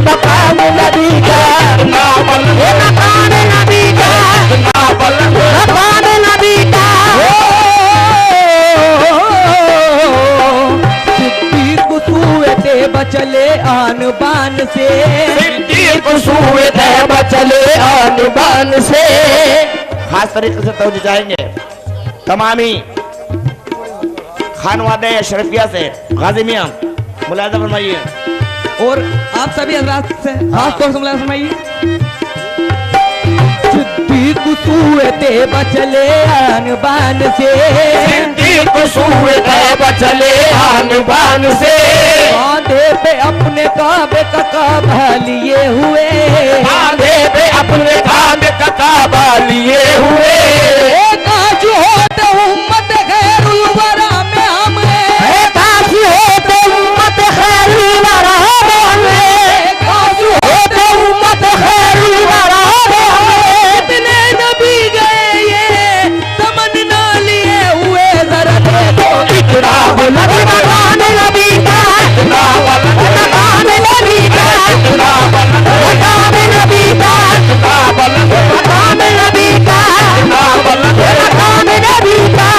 मकाम नबी का, मकाम नबी का, मकाम नबी का। सिद्दीक सूए थे बचले आन बान से, सिद्दीक सूए थे बचले आन बान से। खास तरीके से तवज्जो जाएंगे तमामी खानवादे शरीफिया से गाजी मियां मुलाज़ा फरमाइए और आप सभी हज़रात से खास तौर से मुलाज़ा फरमाइए। सिद्दीक सूए थे बचले आन बान से, सिद्दीक सूए थे बचले आन बान से। कांधे पे अपने काबे का काबा लिए हुए, कांधे पे अपने काबे का काबा लिए हुए। काश होते उम्मत खैरुल वरा में हमें, काश होते उम्मत खैरुल वरा में हमें, काश होते उम्मत खैरुल वरा में हमें। कितने नबी गए ये तमन्ना लिए हुए, जरा देखो इकरा बुलंद मकाम नबी का, मकाम नबी का, मकाम नबी का, मकाम नबी का, मकाम नबी का, मकाम नबी का,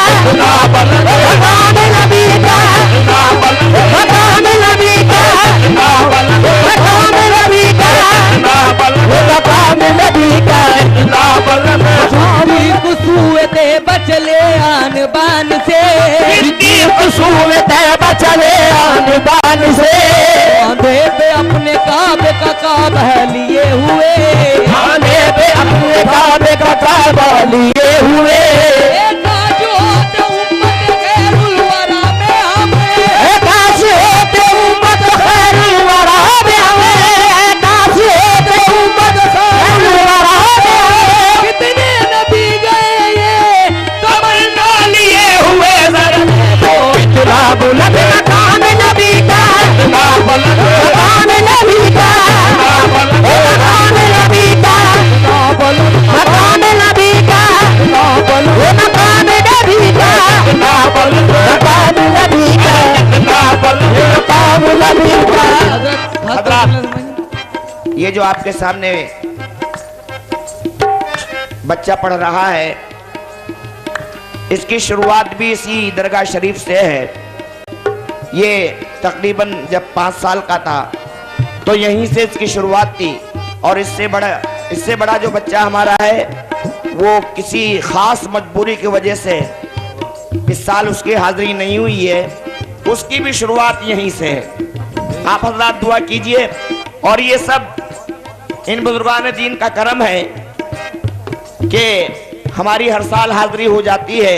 मकाम नबी का, मकाम नबी का, मकाम नबी का। सिद्दीक सूए थे बचले आन बान से, सिद्दीक सूए थे बचले आन बान से। कांधे पे अपने काबे का काबा लिए हुए, कांधे पे अपने काबे का काबा लिए हुए। काश होते उम्मत खैरुल वरा में हमें, काश होते उम्मत खैरुल वरा में हमें, काश होते उम्मत खैरुल वरा में हमें। कितने नबी गए ये तमन्ना लिए हुए, जरा देखो इतना बुलंद मकाम नबी का, मकाम नबी का, मकाम नबी का, मकाम नबी का, मकाम नबी का, मकाम नबी का, मकाम नबी का। हज़रात, ये जो आपके सामने बच्चा पढ़ रहा है, इसकी शुरुआत भी इसी दरगाह शरीफ से है। ये तकरीबन जब 5 साल का था तो यहीं से इसकी शुरुआत थी। और इससे बड़ा जो बच्चा हमारा है वो किसी खास मजबूरी की वजह से इस साल उसकी हाजिरी नहीं हुई है, उसकी भी शुरुआत यहीं से है। आप हज़रात दुआ कीजिए। और ये सब इन बुजुर्गान दीन का करम है कि हमारी हर साल हाजिरी हो जाती है।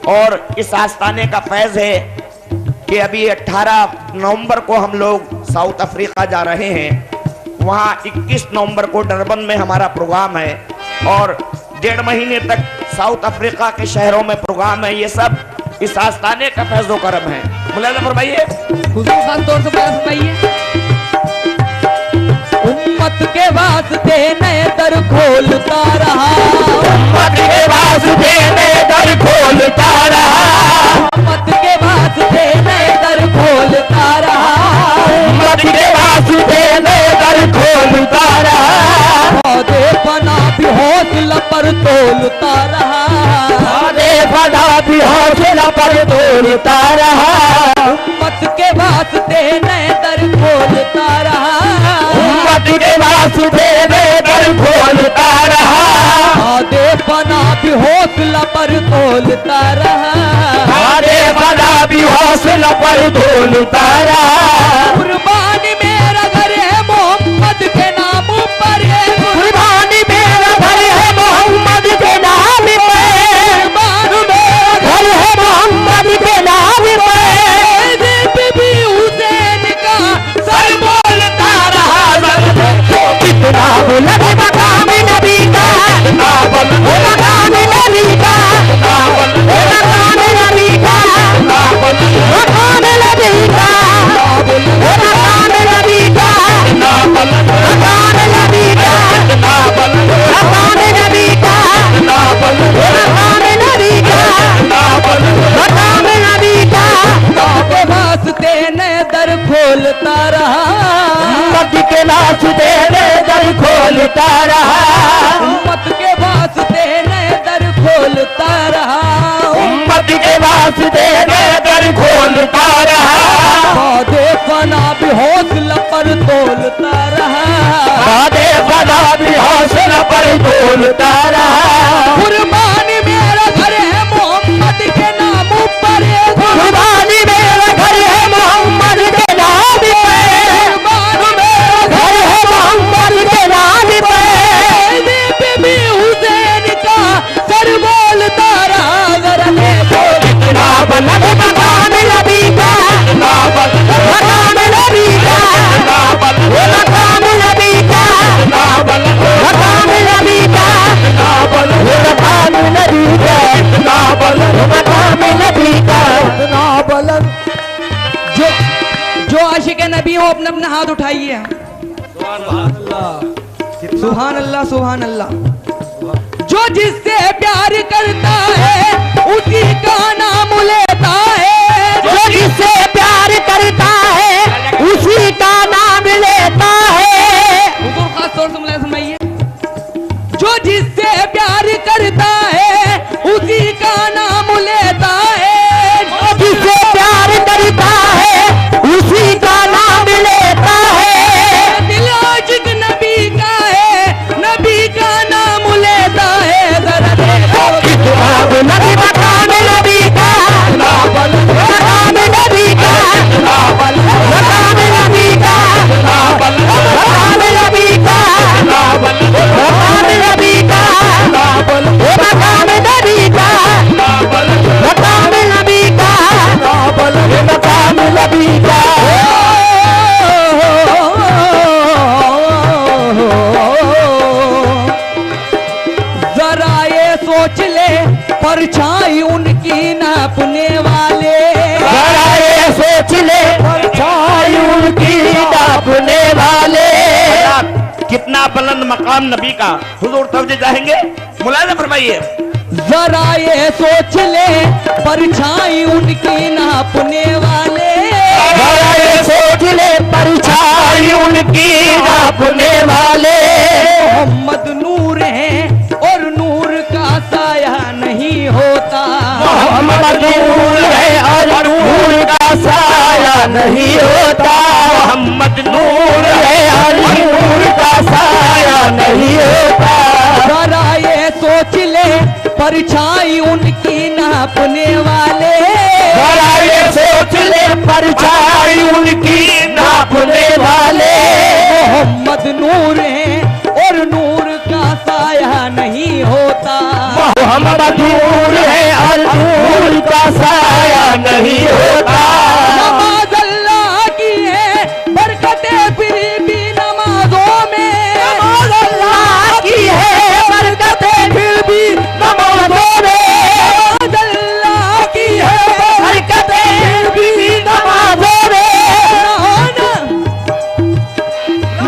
और इस आस्थाने का फैज़ है कि अभी 18 नवंबर को हम लोग साउथ अफ्रीका जा रहे हैं। वहाँ 21 नवंबर को डरबन में हमारा प्रोग्राम है और 1.5 महीने तक साउथ अफ्रीका के शहरों में प्रोग्राम है। ये सब इस आस्थाने का फैज़ो करम है। मुलाज़ा फरमाइए, हुजूर खास तौर से मुलाज़ा फरमाइए। उम्मत के वास्ते नए दर खोलता रहा, उम्मत के वास्ते नए दर खोलता रहा, उम्मत के वास्ते नए दर खोलता रहा, उम्मत के वास्ते नए दर खोलता रहा। पौधे बना भी हौसला पर तोलता रहा, पौधे बना भी हौसला पर तोलता रहा। उम्मत के वास्ते नए दर खोलता रहा, उम्मत के वास्ते नए दर खोलता रहा। पौधे बना भी हौसला पर तोलता रहा, पौधे बना भी हौसला पर तोलता रहा। कुर्बानी मेरा घर है मोहम्मद के नाम पर, कुर्बानी मेरा घर है मोहम्मद के नाम पर, कुर्बानी मेरा घर है मोहम्मद के नाम पर। बीबी हुसैन का सर बोलता रहा, कितना बुलंद मकाम नबी का, मकाम नबी का, मकाम नबी का, मकाम नबी का, नए दर खोलता रहा, उम्मत के वास्ते नए दर खोलता रहा, उम्मत के वास्ते नए दर खोलता रहा, उम्मत के वास्ते नए दर खोलता रहा, वादे फना भी हौसला पर तोलता रहा, वादे फना भी हौसला पर तोलता रहा, कुर्बानी मेरा घर है मोहम्मद के नाम पर, कुर्बानी मेरा घर है मोहम्मद के नाम पे, कुर्बानी मेरा घर है मोहम्मद के नाम पे, बीबी हुसैन का सर बोलता रहा, जरा देखो इतना बुलंद मकाम नबी का, मकाम नबी का, मकाम नबी का, मकाम नबी का, मकाम नबी का, मकाम नबी का, इतना बुलंद। जो आशिक नबी हो अपना अपना हाथ उठाइए। सुभान अल्लाह सुभान अल्लाह। जो जिससे प्यार करता है उसी का नाम लेता है, जो जिससे प्यार करता है उसी का नाम लेता है, हुजूर खास तौर से मुलाज़िम सुनाइए। जो जिससे प्यार करता है उसी का नाम लेता है, जो जिससे प्यार करता है उसी का नाम लेता है, दिल आशिक नबी का है, नबी का नाम लेता है, जरा देखो नबी मकाम नबी का, मकाम नबी का, मकाम नबी का, मकाम नबी का, मकाम नबी का, मकाम नबी का, मकाम नबी का, मकाम नबी का। जरा ये सोच ले परछाई उनकी नापने वाले, जरा ये सोच ले परछाई उनकी नापने वाले। कितना बुलंद मकाम नबी का। हुजूर तवज्जो चाहेंगे, मुलाज़ा फरमाइए। जरा ये सोच ले परछाई उनकी नापने वाले, जरा ये सोच ले परछाई उनकी नापने वाले। मोहम्मद नूर है और नूर का साया नहीं होता, मोहम्मद नूर है और नूर का साया नहीं होता, मोहम्मद नूर है और नूर का साया नहीं होता। जरा ये सोच ले परछाई उनकी नापने वाले, जरा ये सोच ले परछाई उनकी नापने वाले। मोहम्मद नूर है और नूर का साया नहीं होता, मोहम्मद नूर है और नूर का साया नहीं होता। नमाज अल्लाह की है बरकतें फिर भी नमाजों में, नमाज अल्लाह की है बरकतें फिर भी नमाजों में, नमाज अल्लाह की है बरकतें फिर भी नमाजों में,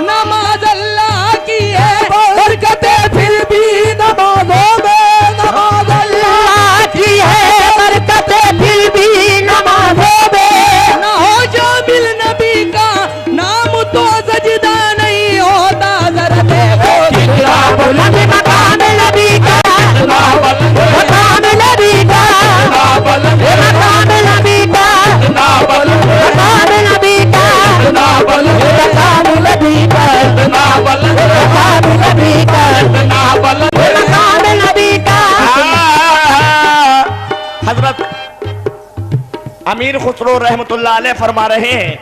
नमाज अल्लाह की है बरकतें फिर भी नमाजों में, नमाज अल्लाह की है बरकतें फिर भी नमाजों में। ना हो जामिल नबी का नाम तो सजदा नहीं होता, जरा देखो कितना बुलंद मकाम नबी का, मकाम नबी का, मकाम नबी का, मकाम नबी का, मकाम नबी का, मकाम नबी का, मकाम नबी का। हजरत अमीर खुसरो रहमतुल्लाह अलैह फरमा रहे हैं,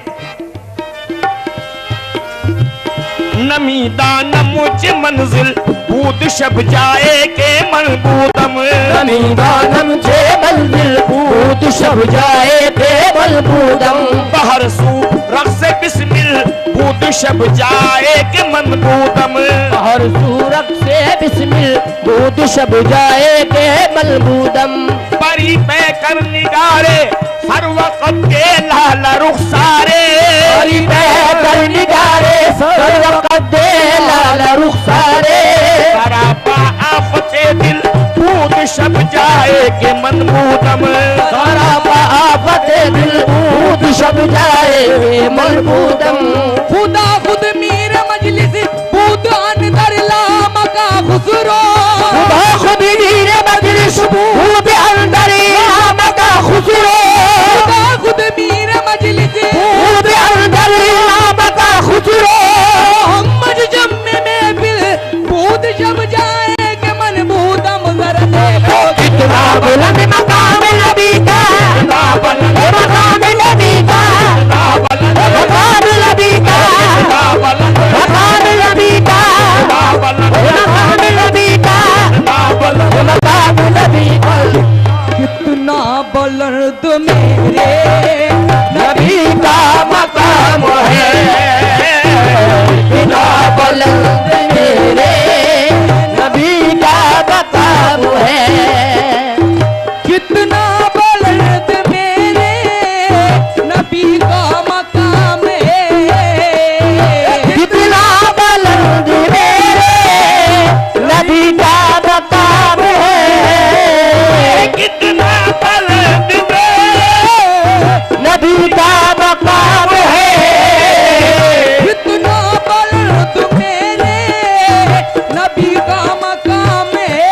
नमीदा न मुझ मंजिल बूद शब जाए के मनबूदम, दानम जे मंजिल बूद शब जाए थे मलबूदम, बहर सू रक्स बिस्मिल बूद शब जाए के मनबूदम, हर सूरत से बिस्मिल बूद शब जाए थे मलबूदम, परी पे कर निगारे हर वक्त के लाल रुखसारे, हरी पैदल निगारे सर वक़्त दे लाल रुखसारे, सरापा आफते दिल बूद शब जाए के मनबूदम, सरापा आफत दिल बूद शब जाए मलबूदम। खुदा खुद मीर मजलिस बूद अंदर लाम का खुसरो। खुदा खुद मीर मजलिस बूद अंदर लाम का खुसरो। खुदा खुद मीर मजलिस बूद अंदर लाम का खुसरो। मोहम्मद जम्मे में बिल बूद जब जाए के मन बूदम जरा देखो कितना बुलंद मकाम नबी का, मकाम नबी का, मकाम नबी का, मकाम नबी का, मकाम नबी का, मकाम नबी का। कितना बुलंद मेरे नबी का मकाम है, कितना बुलंद मेरे नबी का मकाम है। कितना बुलंद मेरे नबी का मकाम है। कितना बुलंद मेरे नबी का मकाम है। कितना बुलंद नबी का मकाम है। कितना बुलंद मेरे नबी का मकाम है।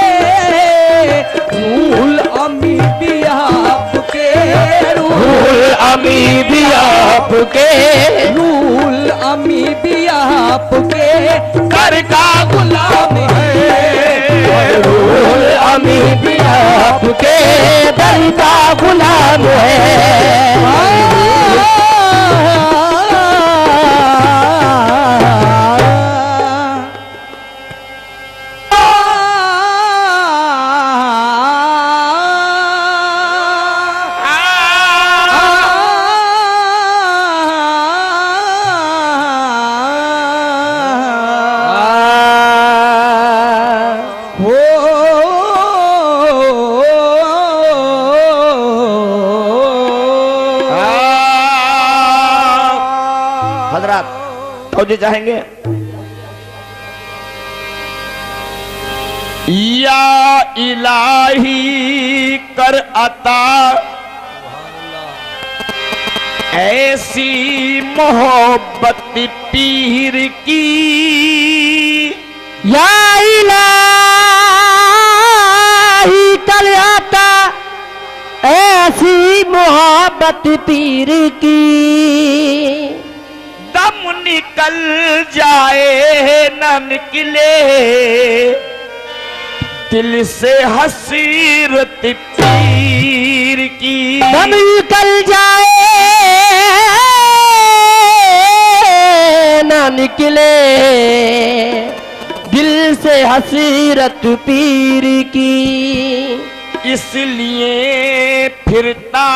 रूल अमी भी आपके रूल अमी भी आपके, रूल अमी भी आपके कर का गुलाम है। रूल अमी भी आपके दर का गुलाम है। हजरात फौजी चाहेंगे। या इलाही कर अता ऐसी मोहब्बत पीर की। या इलाही कर आता ऐसी मोहब्बत पीर की। दम निकल जाए न निकले दिल से हसीरत पीर की। दम निकल जाए ना निकले दिल से हसीरत पीर की। इसलिए फिरता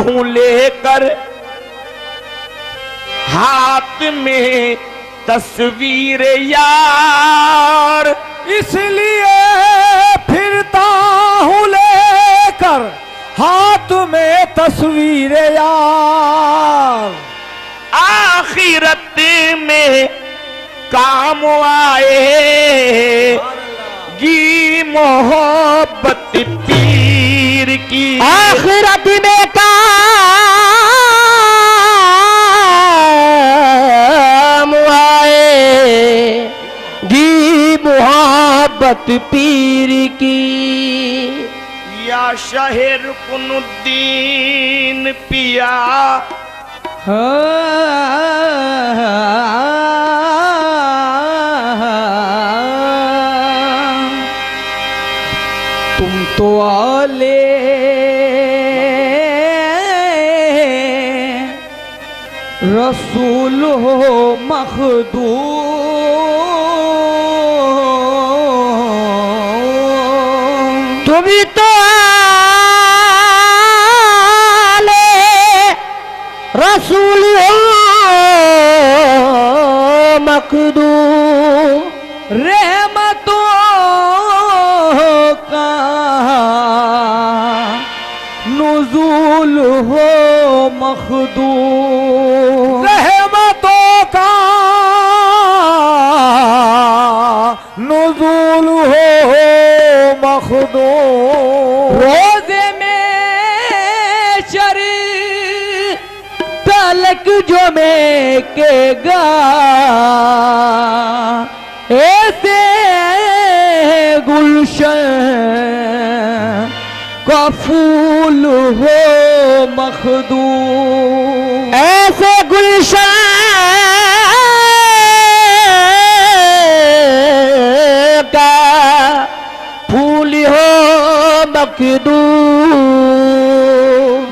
हूँ लेकर हाथ में तस्वीर यार। इसलिए फिरता हूँ लेकर हाथ में तस्वीर यार। आखिरत में काम आएगी मोहब्बत पीर की। आखिरत में काम आएगी मोहब्बत पीर की। या शहर कुनुद्दीन पिया तुम तो आले रसूल हो मखदूम। तुम तो आले रसूल हो मखदूम। रहमतों का नुज़ूल हो मखदूम। रहमतों का नुज़ूल हो मखदूम। रोज़े में शर तल चमेकेगा ऐसे गुलशन का फूल हो मखदूम, ऐसे गुलशन का फूल हो मखदूम।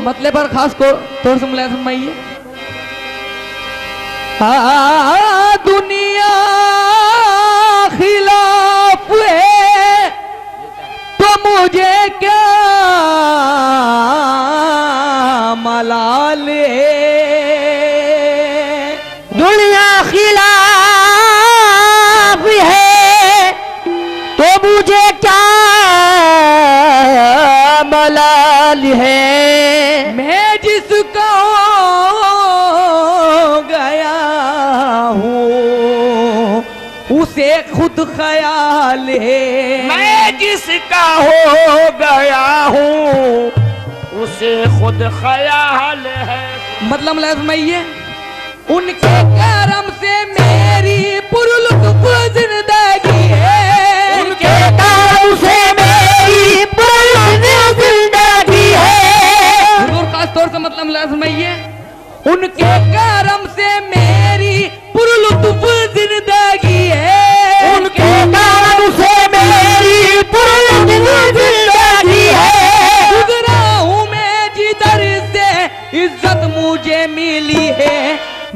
मतलब पर खास को तौर से मुलायम फरमाइए। दुनिया खिलाफ है तो मुझे क्या मलाल है, दुनिया खिलाफ है तो मुझे क्या मलाल है। मैं जिसका गया हूँ उसे खुद ख्याल है, मैं जिसका हो गया हूँ उसे खुद ख्याल है। मतलब फरमाइए। उनके करम से मेरी पुरलुत्फ जिंदगी है, उनके करम से मेरी पुरलुत्फ जिंदगी है। हुजूर खास तौर से मतलब फरमाइए। उनके करम से मेरी पुरलुत्फ जिंदगी है, उनके करम से मेरी पुरलुत्फ जिंदगी है। गुजरा हूँ मैं जिधर से इज्जत मुझे मिली है,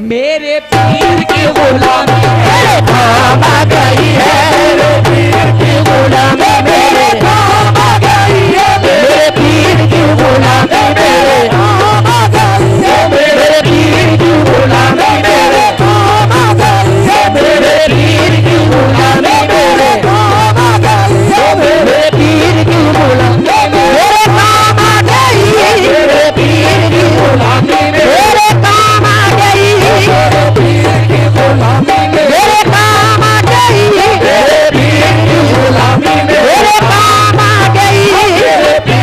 मेरे पीर की गुलामी मेरे काम आ गई है, मेरे पीर की गुलामी मेरे काम आ गई है, मेरे पीर की गुलामी मेरे काम आ गई है, मेरे पीर की गुलामी मेरे काम आ गई है, मेरे पीर की गुलामी मेरे काम आ गई है, मेरे पीर की गुलामी मेरे काम आ गई है, मेरे पीर की गुलामी मेरे काम आ गई है, मेरे पीर की गुलामी मेरे काम आ गई है, मेरे पीर की गुलामी मेरे काम आ गई है, मेरे पीर की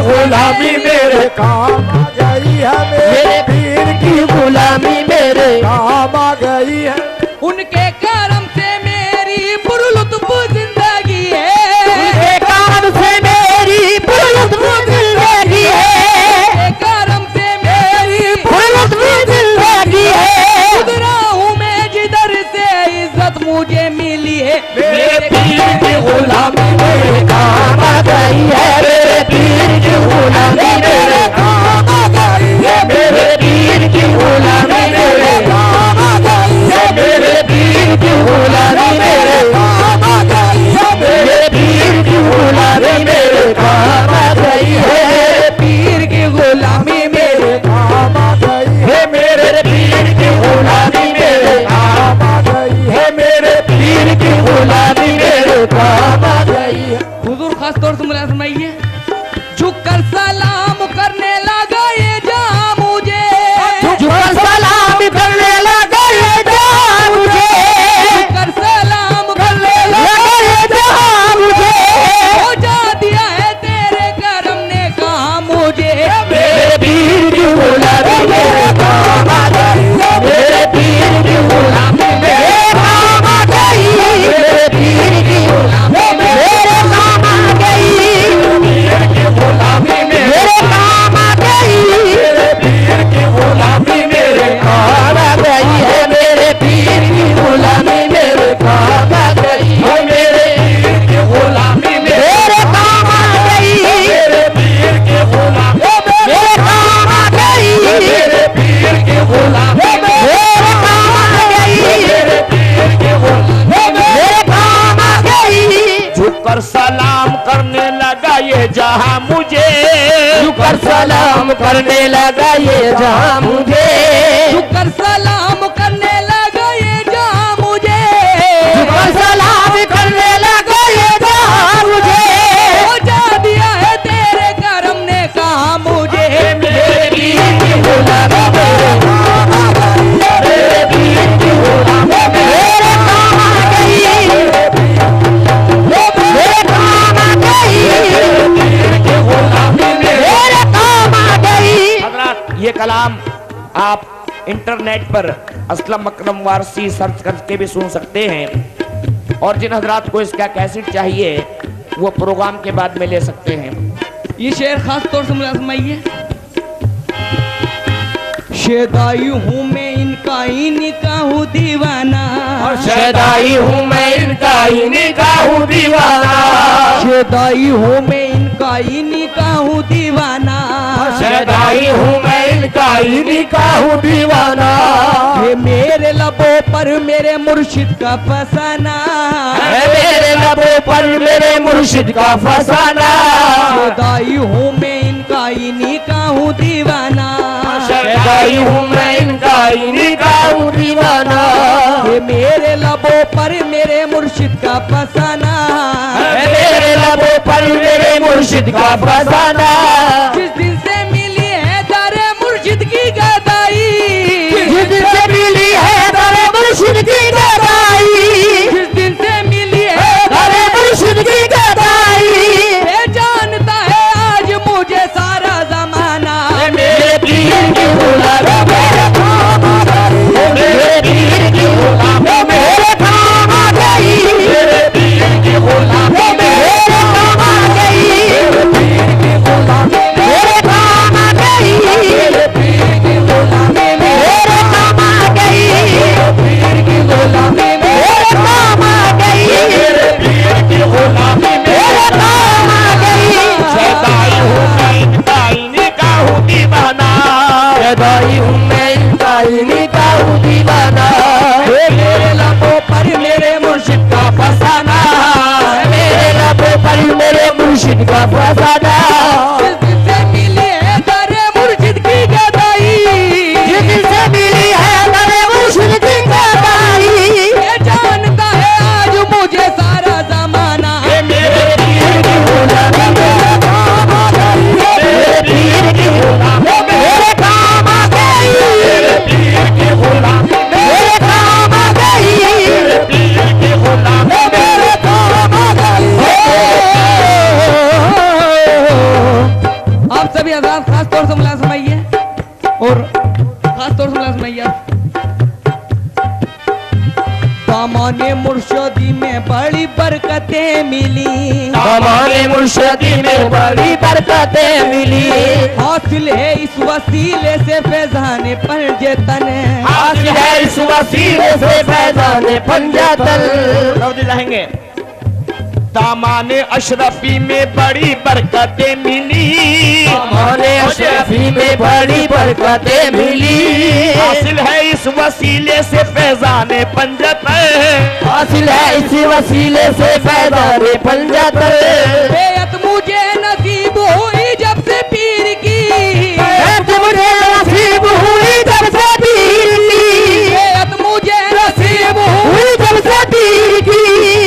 गुलामी मेरे काम आ गई है, मेरे पीर की गुलामी मेरे काम आ गई है। उनके करम से मेरी पुरलुत्फ जिंदगी है, उनके काम से मेरी पुरलुत्फ जिंदगी है, उनके करम से मेरी पुरलुत्फ जिंदगी है। गुजरा हूँ मैं जिधर से इज्जत मुझे मिली है, मेरे पीर की गुलामी मेरे काम आ गई है, मेरे पीर की गुलामी मेरे काम आ गई है, मेरे पीर की गुलामी मेरे काम आ गई है, मेरे पीर की गुलामी मेरे काम आ गई है, मेरे पीर की गुलामी मेरे काम आ गई है, पीर की गुलामी मेरे काम आ गई है, मेरे पीर की गुलामी मेरे काम आ गई है, मेरे पीर की गुलामी मेरे काम आ गई है। हुजूर खास तौर से मुलायम फरमाइए। झुककर सलाम करने लगा ये जहां मुझे, झुककर सलाम करने लगा ये जहां मुझे, झुककर सलाम करने लगा ये जहां मुझे, हो जा दिया है तेरे करम ने कहा मुझे, मेरे पीर की गुलामी मेरे काम आ गई है, मेरे पीर की गुलामी मेरे काम आ गई, मेरे पीर की गुलामी मेरे काम आ गई, पीर की गुलामी मेरे काम आ गई, मेरे पीर की गुलामी मेरे काम आ गई है, मेरे पीर की गुलामी मेरे काम आ गई है, मेरे पीर की गुलामी मेरे काम आ गई, मेरे पीर की गुलामी मेरे काम आ गई, मेरे पीर की गुलामी मेरे काम आ गई, मेरे पीर की गुलामी मेरे काम आ गई। झुककर सलाम करने लगा ये जहां मुझे, झुककर सलाम करने लगा ये जहां मुझे, झुककर सलाम करने लगा ये जहां मुझे, झुककर सलाम करने लगा ये जहां मुझे, हो जा दिया है तेरे करम ने कहा मुझे, मेरे पीर की गुलामी मेरे काम आ गई, मेरे पीर की गुलामी मेरे काम आ गई, मेरे काम आ गई, मेरे पीर की गुलामी मेरे काम आ गई। हजरत ये कलाम आप इंटरनेट पर असलम अकरम वारसी सर्च करके भी सुन सकते हैं। और जिन हजरात को इसका कैसेट चाहिए वो प्रोग्राम के बाद में ले सकते हैं। ये शेर खास तौर से मुझे आजमाइए। शेदाई हूँ मैं इनका इन्हीं का हूँ दीवाना, शदाई हूँ मैं इनका इन्हीं का हूँ दीवाना, शेदाई हूँ मैं इनका इन्हीं का हूँ दीवाना, शदाई हूँ मैं इनका इन्हीं का हूँ दीवाना। ये मेरे लबों पर मेरे मुर्शिद का फसाना, है मेरे लबों पर मेरे मुर्शिद का फसाना, शेदाई हूँ मैं इनका इन्हीं का हूँ दीवाना, शदाई हूँ मैं इनका इन्हीं का हूँ दीवाना। ये मेरे लबों पर मेरे मुर्शिद का फसाना, है मेरे लबों पर मेरे मुर्शिद का फसाना। जिस दिन से मिली है दारे मुर्शिद की गदाई, जिस दिन से मिली है दरे मुर्शिद की गदाई, जिस दिन से मिली है दरे मुर्शिद की गदाई, ये जानता है आज मुझे सारा जमाना। मेरे पीर की गुलामी मेरे काम आ गई, मेरे पीर की गुलामी मेरे काम आ गई, मेरे पीर की गुलामी मेरे काम आ गई, मेरे पीर की गुलामी मेरे काम आ गई, मेरे पीर की गुलामी मेरे काम आ गई, मेरे पीर की गुलामी मेरे काम आ गई, मेरे पीर की गुलामी मेरे काम आ गई। शदाई हूँ मैं इनका इन्हीं का हूँ दीवाना, शदाई हूँ मैं इनका इन्हीं का हूँ दीवाना। ये मेरे लबों पर मेरे मुर्शिद का फसाना, मेरे लबों पर मेरे मुर्शिद का फसाना। जिस दिन से मिली है दारे मुर्शिद की गदाई, जिस दिन से मिली है मेरे मुर्शिद की गदाई, ये जानता है आज मुझे सारा जमाना। मेरे पीर की गुलामी मेरे काम आ गई, मेरे पीर की गुलामी मेरे काम आ गई, मेरे पीर की गुलामी मेरे काम आ गई, मेरे पीर की गुलामी मेरे काम आ गई। आप सभी हजरात खास तौर से मुलाज़ फरमाइए और खास तौर से मुलाज़ फरमाइए। दामाने मुर्शिदी में बड़ी बरकतें मिली, हमारे मुर्शिदी में बड़ी बरकतें मिली, हासिल है इस वसीले से फैजाने पंजतन, हासिल है इस वसीले से फैजाने पंजातल। रहेंगे। दामाने अशरफी में बड़ी बरकतें मिली, हमारे अशरफी में बड़ी बरकतें मिली, हासिल है इस वसीले से फैजाने पंजत, हासिल है इसी वसीले से फैजाने पंजातल। बेअत मुझे नसीब हुई जब से पीर की, मुझे नसीब हुई जब से पीर की, बेअत मुझे नसीब हुई, हुई जब से पीर की,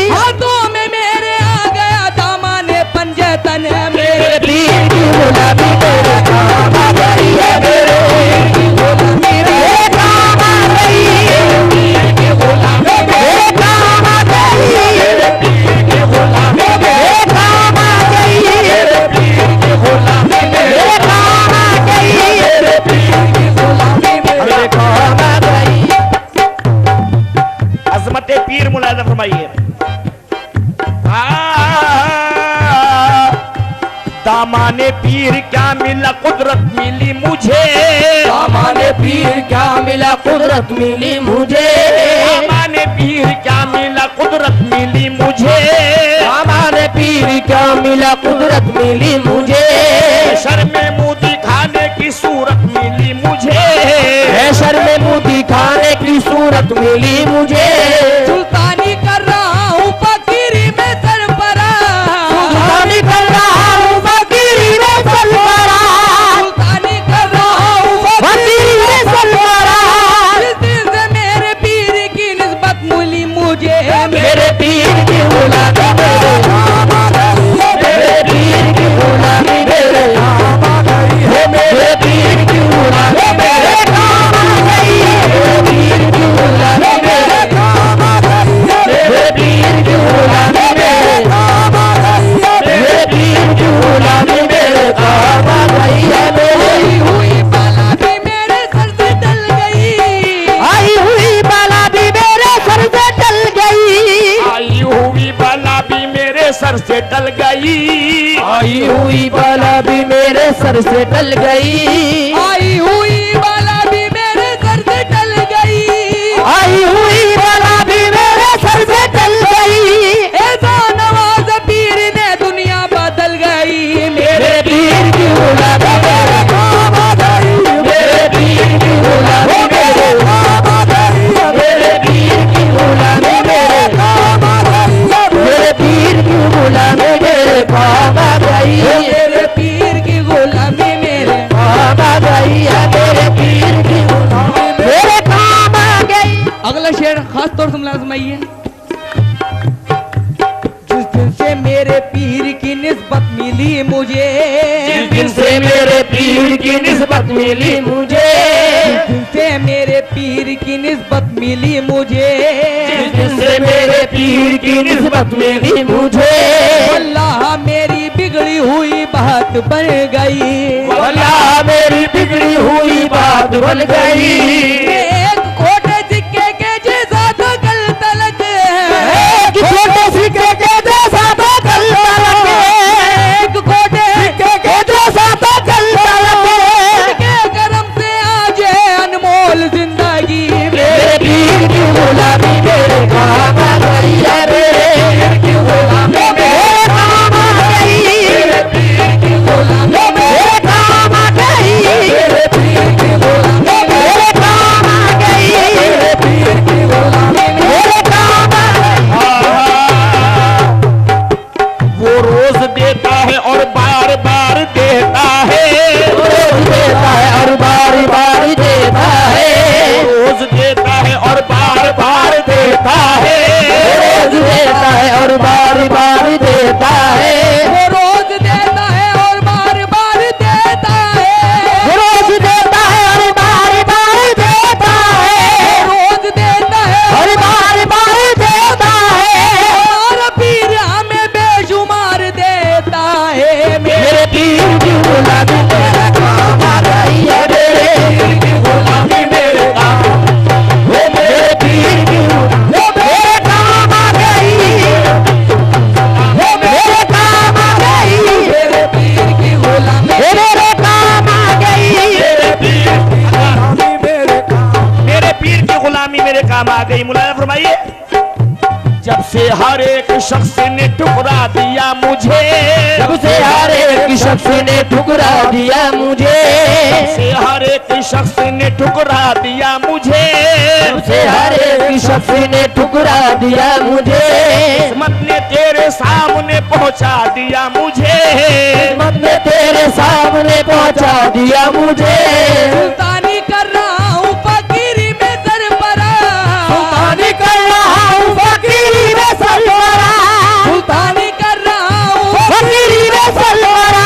हाथों में मेरे आ गया दामाने पंजतन, मेरे पीर की गुलामी मेरे काम आ गई है, मेरे पीर की गुलामी मेरे काम आ गई, मेरे पीर की गुलामी मेरे काम आ गई, मेरे पीर की गुलामी मेरे काम आ गई, मेरे पीर की गुलामी मेरे काम आ गई, मेरे पीर की गुलामी मेरे काम आ गई। अजमत पीर मुलाजा फरमाइए। दामाने पीर क्या मिला कुदरत मिली मुझे, दामाने पीर क्या मिला कुदरत मिली मुझे, दामाने पीर क्या मिला कुदरत मिली मुझे, हमारे पीर क्या मिला कुदरत मिली मुझे, शर में मुंह दिखाने की सूरत मिली मुझे, शर में मुंह दिखाने की सूरत मिली मुझे, सुल्तानी कर रहा हूँ फकीरी में सरफराज, सुल्तानी कर रहा हूँ फकीरी में सरफराज, सुल्तानी कर रहा हूँ फकीरी में सरफराज। जिस दिन से मेरे पीर की निस्बत मिली मुझे, मेरे पीर की गुलामी मेरे काम आ गई, मेरे पीर की गुलामी मेरे काम आ गई, मेरे पीर की गुलामी मेरे काम आ गई, मेरे पीर की गुलामी मेरे काम सर से टल गई। आई हुई बाला भी मेरे सर से टल गई। आई हुई बाला भी मेरे सर से टल गई। आई हुई बाला भी मेरे सर से टल गई। ऐसा नवाज पीर ने दुनिया बदल गई। मेरे पीर की गुलामी मेरे काम आ गई। मेरे पीर की गुलामी मेरे काम आ गई। मेरे पीर की गुलामी मेरे काम आ गई। मेरे पीर की गुलामी मेरे काम आ गई। मेरे पीर की गुलामी मेरे काम आ गई। मेरे पीर की गुलामी मेरे काम आ गई। अगला शेर खास तौर से मुलाजमाइए। जिस दिन से मेरे पीर की निस्बत मिली मुझे। जिस दिन से मेरे पीर की निस्बत मिली मुझे। जिस दिन से मेरे पीर की निस्बत मिली मुझे। जिस दिन से मेरे पीर की निस्बत मिली मुझे। अल्लाह मेरी बिगड़ी हुई बात बन गई। अल्लाह मेरी बिगड़ी हुई बात बन गई। एक खोटे सिक्के के जैसा तो कल तलक एक छोटे सिक्के के जैसा तो कल तलक। एक खोटे सिक्के के जैसा तो कल तलक। के करम से आज है अनमोल जिंदगी। मेरे पीर की गुलामी मेरे काम आ गई। मेरे पीर की गुलामी मेरे काम आ गई। मेरे पीर की गुलामी मेरे काम आ गई। मेरे पीर की गुलामी मेरे काम आ गई। मेरे पीर की गुलामी मेरे काम आ गई। वो रोज देता है और बार बार देता है। रोज देता है और बारी बारी देता है। रोज देता है और बार बार देता है। रोज देता है और बारी बारी देता है। वो रोज देता है और बार बार देता है। रोज देता है और बारी बारी देता है। रोज देता है और बारी बारी देता है। हमारा पीर हमें बेशुमार देता है। मेरे पीर की गुलामी मेरा काम आ गई है। मेरे पीर की गुलामी मेरे काम। वो मेरे पीर की वो मेरे काम आ गई। वो मेरे काम आ गई। मेरे पीर की गुलामी मेरे काम आ गई। मेरे पीर की गुलामी मेरे काम। मेरे पीर की गुलामी मेरे काम आ गई। मुलायम फरमाइए। जब से हर एक शख्स ने ठुकरा दिया मुझे। जब से हर एक शख्स ने ठुकरा दिया मुझे। जब से हर एक शख्स ने ठुकरा दिया मुझे। जब से हर एक शख्स ने ठुकरा दिया मुझे। किस्मत ने तेरे सामने पहुंचा दिया मुझे। किस्मत ने तेरे सामने पहुंचा दिया मुझे। सुल्तानी कर रहा हूँ फकीरी में सरबरा। सुल्तानी कर रहा हूँ फकीरी में सरबरा। सुल्तानी कर रहा हूँ फकीरी में सरबरा।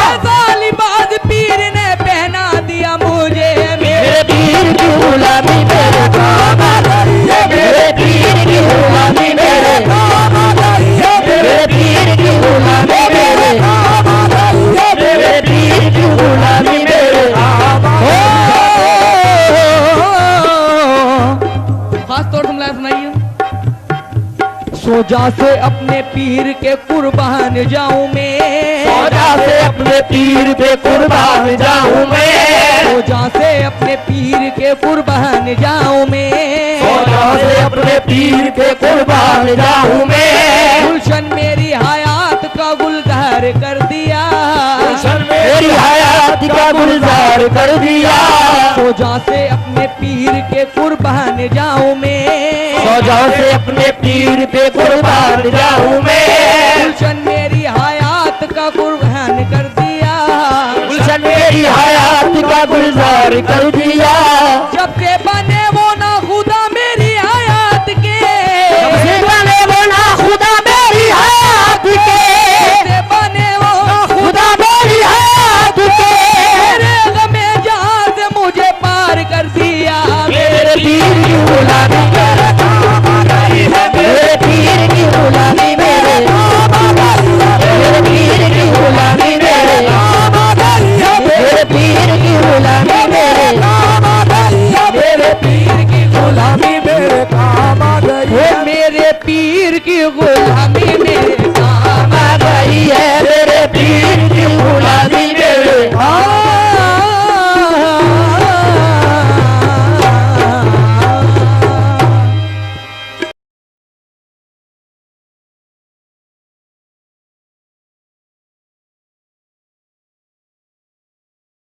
ऐसा लिबास पीर ने पहना दिया मुझे। मेरे पीर की गुलामी मेरे काम आ गई है। मेरे पीर की गुलामी मेरे काम आ गई है। मेरे पीर की गुलामी मेरे काम आ गई है। मेरे पीर की गुलामी मेरे काम आ गई है। खास तौर से मुलायम सुनाइए। सोजा से अपने पीर के कुर्बान जाऊं मैं। सौदा से अपने पीर पे कुर्बान जाऊं मैं। सोजा से अपने पीर के कुर्बान जाऊं मैं। सौदा से अपने पीर पे कुर्बान जाऊं मैं। गुलशन मेरी हयात का गुलजार कर दिया। गुलशन मेरी हयात का गुलजार कर दिया। सोजा से अपने पीर के कुर्बान जाऊं मैं। सौदा से अपने पीर पे कुर्बान जाऊं मैं। गुलशन मेरी हयात का कुर्बान कर दिया। गुलशन मेरी हयात का गुलजार कर दिया। जब से बन